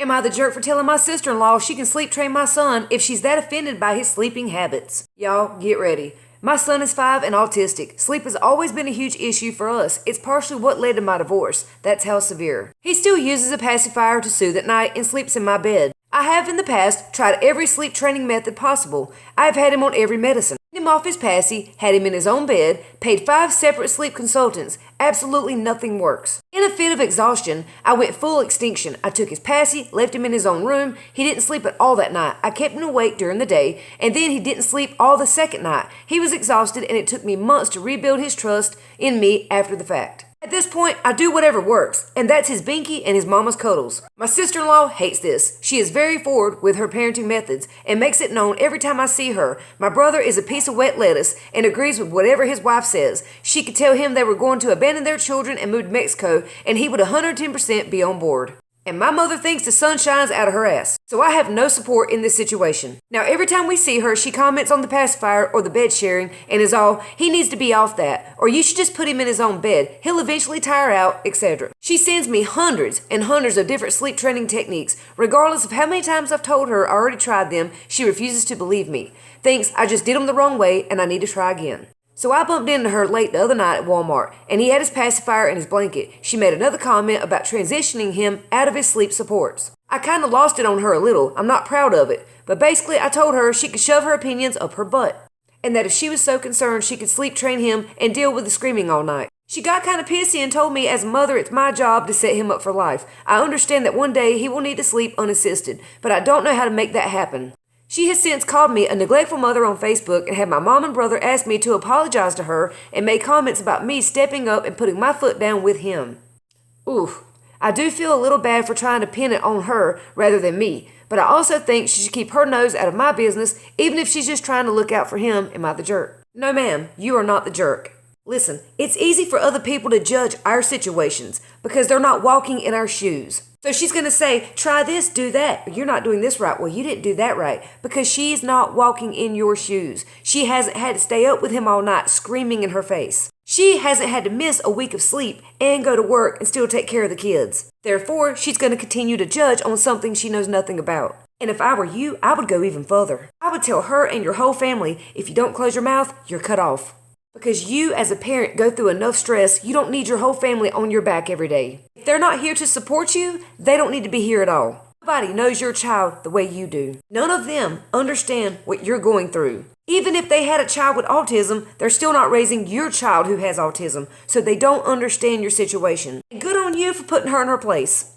Am I the jerk for telling my sister-in-law she can sleep train my son if she's that offended by his sleeping habits? Y'all, get ready. My son is 5 and autistic. Sleep has always been a huge issue for us. It's partially what led to my divorce. That's how severe. He still uses a pacifier to soothe at night and sleeps in my bed. I have in the past tried every sleep training method possible. I have had him on every medicine. Him off his passy, had him in his own bed, paid 5 separate sleep consultants. Absolutely nothing works. In a fit of exhaustion, I went full extinction. I took his passy, left him in his own room. He didn't sleep at all that night. I kept him awake during the day, and then he didn't sleep all the second night. He was exhausted, and it took me months to rebuild his trust in me after the fact. At this point, I do whatever works, and that's his binky and his mama's cuddles. My sister-in-law hates this. She is very forward with her parenting methods and makes it known every time I see her. My brother is a piece of wet lettuce and agrees with whatever his wife says. She could tell him they were going to abandon their children and move to Mexico, and he would 110% be on board. And my mother thinks the sun shines out of her ass. So I have no support in this situation. Now every time we see her, she comments on the pacifier or the bed sharing and is all, he needs to be off that, or you should just put him in his own bed, he'll eventually tire out, etc. She sends me hundreds and hundreds of different sleep training techniques. Regardless of how many times I've told her I already tried them, she refuses to believe me. Thinks I just did them the wrong way and I need to try again. So I bumped into her late the other night at Walmart, and he had his pacifier and his blanket. She made another comment about transitioning him out of his sleep supports. I kind of lost it on her a little. I'm not proud of it. But basically, I told her she could shove her opinions up her butt, and that if she was so concerned, she could sleep train him and deal with the screaming all night. She got kind of pissy and told me as a mother it's my job to set him up for life. I understand that one day he will need to sleep unassisted, but I don't know how to make that happen. She has since called me a neglectful mother on Facebook and had my mom and brother ask me to apologize to her and made comments about me stepping up and putting my foot down with him. Oof. I do feel a little bad for trying to pin it on her rather than me, but I also think she should keep her nose out of my business even if she's just trying to look out for him. Am I the jerk? No ma'am, you are not the jerk. Listen, it's easy for other people to judge our situations because they're not walking in our shoes. So she's going to say, try this, do that. But you're not doing this right. Well, you didn't do that right because she's not walking in your shoes. She hasn't had to stay up with him all night screaming in her face. She hasn't had to miss a week of sleep and go to work and still take care of the kids. Therefore, she's going to continue to judge on something she knows nothing about. And if I were you, I would go even further. I would tell her and your whole family, if you don't close your mouth, you're cut off. Because you, as a parent, go through enough stress, you don't need your whole family on your back every day. If they're not here to support you, they don't need to be here at all. Nobody knows your child the way you do. None of them understand what you're going through. Even if they had a child with autism, they're still not raising your child who has autism, so they don't understand your situation. And good on you for putting her in her place.